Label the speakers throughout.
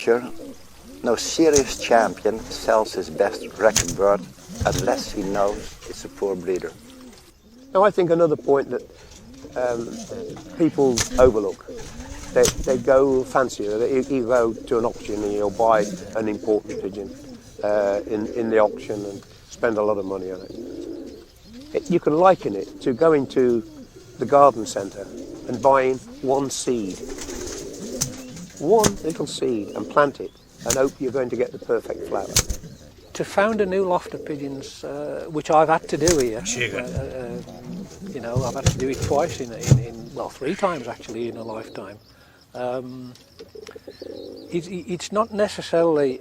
Speaker 1: amateur, no serious champion sells his best record bird unless he knows it's a poor breeder.
Speaker 2: Now I think another point that people overlook, they go fancier. You go to an auction and you'll buy an important pigeon in the auction and spend a lot of money on it. You can liken it to going to the garden centre and buying one seed, one little seed, and plant it and hope you're going to get the perfect flower.
Speaker 3: To found a new loft of pigeons, which I've had to do here, you know, I've had to do it twice well, 3 times actually in a lifetime. It's not necessarily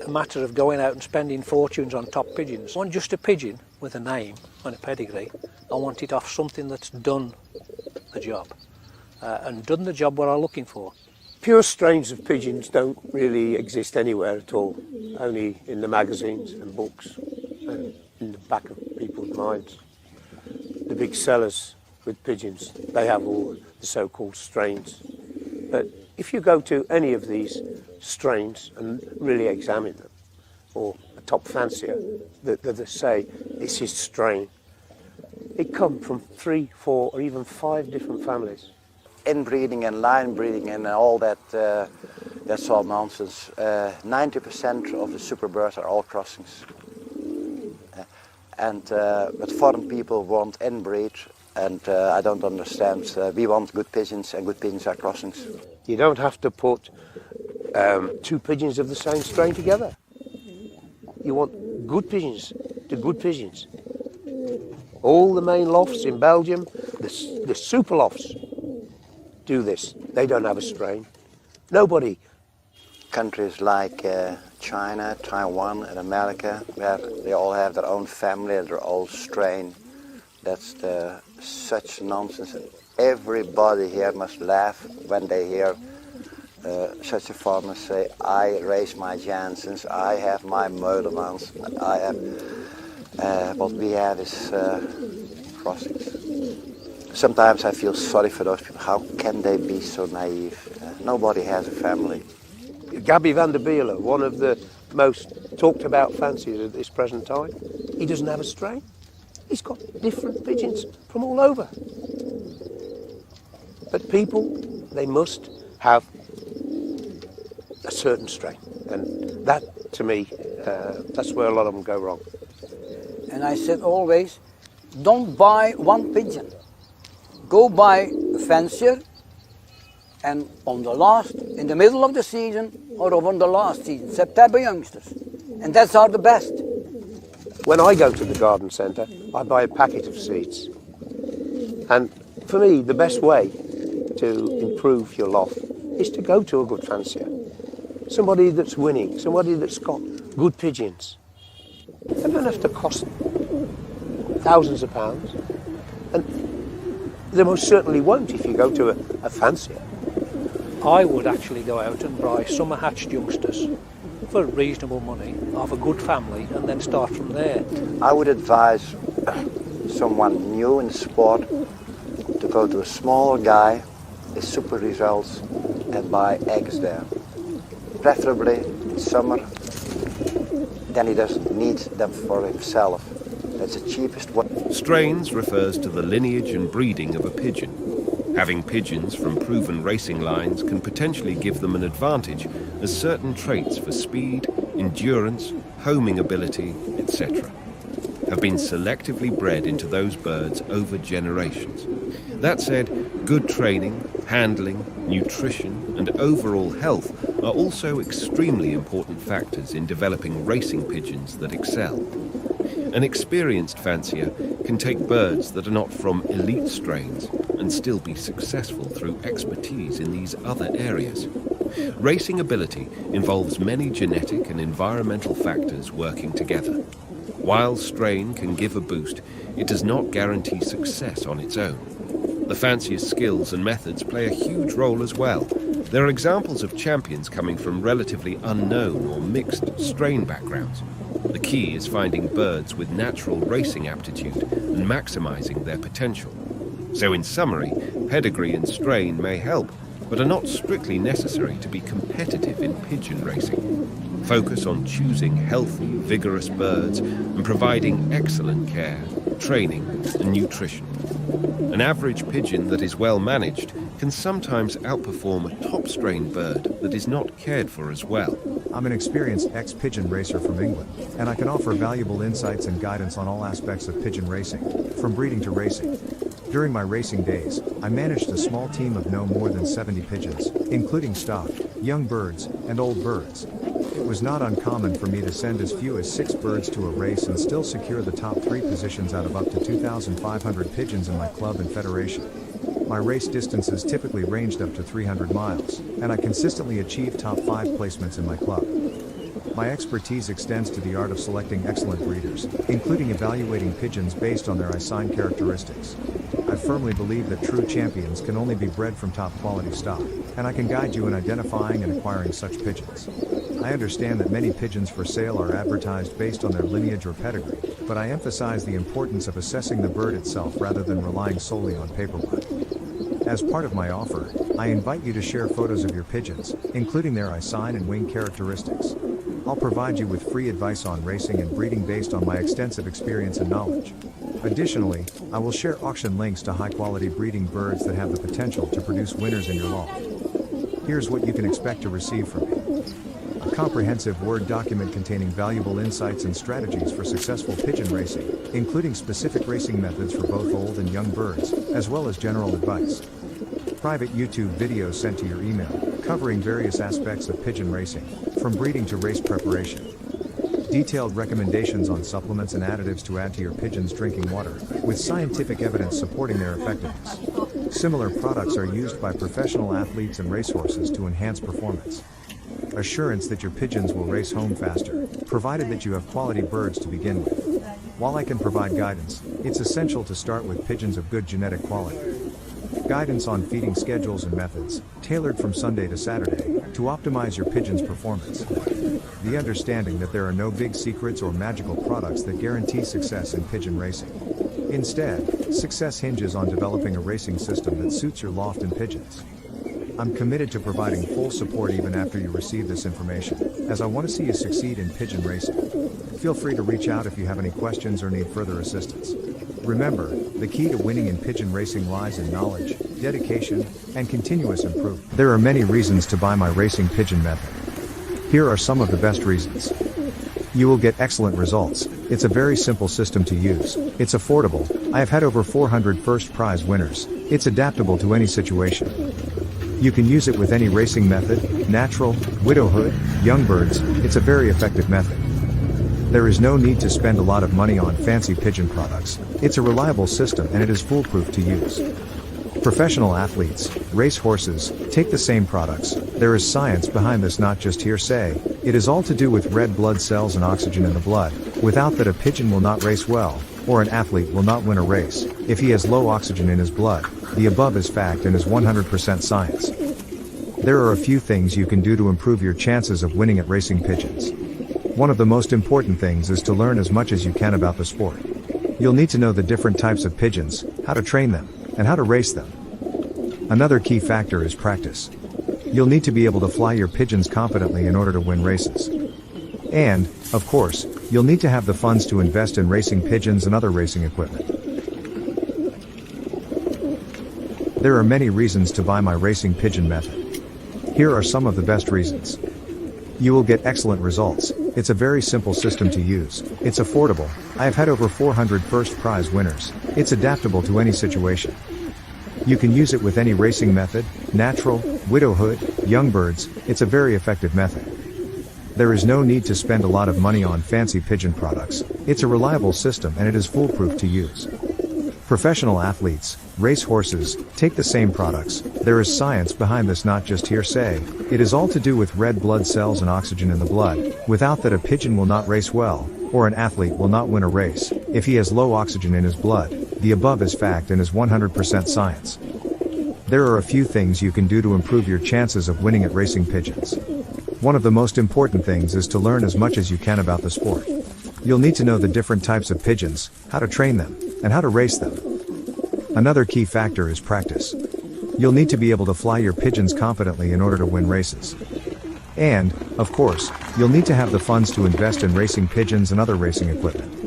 Speaker 3: a matter of going out and spending fortunes on top pigeons. I want just a pigeon with a name and a pedigree. I want it off something that's done the job, and done the job what I'm looking for.
Speaker 2: Pure strains of pigeons don't really exist anywhere at all, only in the magazines and books and in the back of people's minds. The big sellers with pigeons, they have all the so-called strains. But if you go to any of these strains and really examine them, or a top fancier that they say it's his strain, it comes from 3, 4 or even 5 different families.
Speaker 1: Inbreeding and line breeding and all that's all nonsense. 90% of the super birds are all crossings. But foreign people want inbreed, and I don't understand. We want good pigeons, and good pigeons are crossings.
Speaker 2: You don't have to put 2 pigeons of the same strain together. You want good pigeons to good pigeons. All the main lofts in Belgium, the super lofts, do this. They don't have a strain. Nobody.
Speaker 1: Countries like China, Taiwan and America, where they all have their own family, their own strain. That's such nonsense. And everybody here must laugh when they hear such a farmer say, I raise my Jansens, I have my Meulemans, I have, what we have is crossings. Sometimes I feel sorry for those people. How can they be so naive? Nobody has a family.
Speaker 2: Gabby van der Bielen, one of the most talked about fanciers at this present time, he doesn't have a strain. He's got different pigeons from all over. But people, they must have a certain strain. And that, to me, that's where a lot of them go wrong.
Speaker 4: And I said always, don't buy one pigeon. Go buy a fancier, and in the middle of the season, or on the last season, September youngsters. And that's are the best.
Speaker 2: When I go to the garden centre, I buy a packet of seeds. And for me, the best way to improve your loft is to go to a good fancier. Somebody that's winning, somebody that's got good pigeons. They don't have to cost thousands of pounds. And they most certainly won't if you go to a fancier.
Speaker 3: I would actually go out and buy summer hatched youngsters for reasonable money of a good family and then start from there.
Speaker 1: I would advise someone new in the sport to go to a smaller guy with super results and buy eggs there. Preferably in summer, then he doesn't need them for himself. That's the cheapest way.
Speaker 5: Strains refers to the lineage and breeding of a pigeon. Having pigeons from proven racing lines can potentially give them an advantage, as certain traits for speed, endurance, homing ability, etc. have been selectively bred into those birds over generations. That said, good training, handling, nutrition and overall health are also extremely important factors in developing racing pigeons that excel. An experienced fancier can take birds that are not from elite strains and still be successful through expertise in these other areas. Racing ability involves many genetic and environmental factors working together. While strain can give a boost, it does not guarantee success on its own. The fancier's skills and methods play a huge role as well. There are examples of champions coming from relatively unknown or mixed strain backgrounds. The key is finding birds with natural racing aptitude and maximising their potential. So in summary, pedigree and strain may help, but are not strictly necessary to be competitive in pigeon racing. Focus on choosing healthy, vigorous birds and providing excellent care, training and nutrition. An average pigeon that is well managed can sometimes outperform a top-strain bird that is not cared for as well.
Speaker 6: I'm an experienced ex-pigeon racer from England, and I can offer valuable insights and guidance on all aspects of pigeon racing, from breeding to racing. During my racing days, I managed a small team of no more than 70 pigeons, including stock, young birds, and old birds. It was not uncommon for me to send as few as 6 birds to a race and still secure the top 3 positions out of up to 2,500 pigeons in my club and federation. My race distances typically ranged up to 300 miles, and I consistently achieved top 5 placements in my club. My expertise extends to the art of selecting excellent breeders, including evaluating pigeons based on their eye-sign characteristics. I firmly believe that true champions can only be bred from top quality stock, and I can guide you in identifying and acquiring such pigeons. I understand that many pigeons for sale are advertised based on their lineage or pedigree, but I emphasize the importance of assessing the bird itself rather than relying solely on paperwork. As part of my offer, I invite you to share photos of your pigeons, including their eye sign and wing characteristics. I'll provide you with free advice on racing and breeding based on my extensive experience and knowledge. Additionally, I will share auction links to high-quality breeding birds that have the potential to produce winners in your loft. Here's what you can expect to receive from me. A comprehensive Word document containing valuable insights and strategies for successful pigeon racing, including specific racing methods for both old and young birds, as well as general advice. Private YouTube videos sent to your email, covering various aspects of pigeon racing, from breeding to race preparation. Detailed recommendations on supplements and additives to add to your pigeons' drinking water, with scientific evidence supporting their effectiveness. Similar products are used by professional athletes and racehorses to enhance performance. Assurance that your pigeons will race home faster, provided that you have quality birds to begin with. While I can provide guidance, it's essential to start with pigeons of good genetic quality. Guidance on feeding schedules and methods, tailored from Sunday to Saturday, to optimize your pigeon's performance. The understanding that there are no big secrets or magical products that guarantee success in pigeon racing. Instead, success hinges on developing a racing system that suits your loft and pigeons. I'm committed to providing full support even after you receive this information, as I want to see you succeed in pigeon racing. Feel free to reach out if you have any questions or need further assistance. Remember, the key to winning in pigeon racing lies in knowledge, dedication, and continuous improvement. There are many reasons to buy my racing pigeon method. Here are some of the best reasons. You will get excellent results. It's a very simple system to use. It's affordable. I have had over 400 first prize winners. It's adaptable to any situation. You can use it with any racing method, natural, widowhood, young birds. It's a very effective method. There is no need to spend a lot of money on fancy pigeon products. It's a reliable system and it is foolproof to use. Professional athletes, race horses, take the same products. There is science behind this, not just hearsay. It is all to do with red blood cells and oxygen in the blood. Without that, a pigeon will not race well, or an athlete will not win a race. If he has low oxygen in his blood, the above is fact and is 100% science. There are a few things you can do to improve your chances of winning at racing pigeons. One of the most important things is to learn as much as you can about the sport. You'll need to know the different types of pigeons, how to train them, and how to race them. Another key factor is practice. You'll need to be able to fly your pigeons confidently in order to win races. And, of course, you'll need to have the funds to invest in racing pigeons and other racing equipment. There are many reasons to buy my racing pigeon method. Here are some of the best reasons. You will get excellent results. It's a very simple system to use. It's affordable. I have had over 400 first prize winners. It's adaptable to any situation. You can use it with any racing method, natural, widowhood, young birds. It's a very effective method. There is no need to spend a lot of money on fancy pigeon products. It's a reliable system and it is foolproof to use. Professional athletes, race horses, take the same products. There is science behind this, not just hearsay. It is all to do with red blood cells and oxygen in the blood. Without that, a pigeon will not race well, or an athlete will not win a race. If he has low oxygen in his blood, the above is fact and is 100% science. There are a few things you can do to improve your chances of winning at racing pigeons. One of the most important things is to learn as much as you can about the sport. You'll need to know the different types of pigeons, how to train them, and how to race them. Another key factor is practice. You'll need to be able to fly your pigeons confidently in order to win races. And, of course, you'll need to have the funds to invest in racing pigeons and other racing equipment.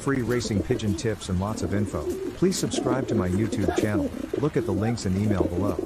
Speaker 6: Free racing pigeon tips and lots of info. Please subscribe to my YouTube channel, look at the links and email below.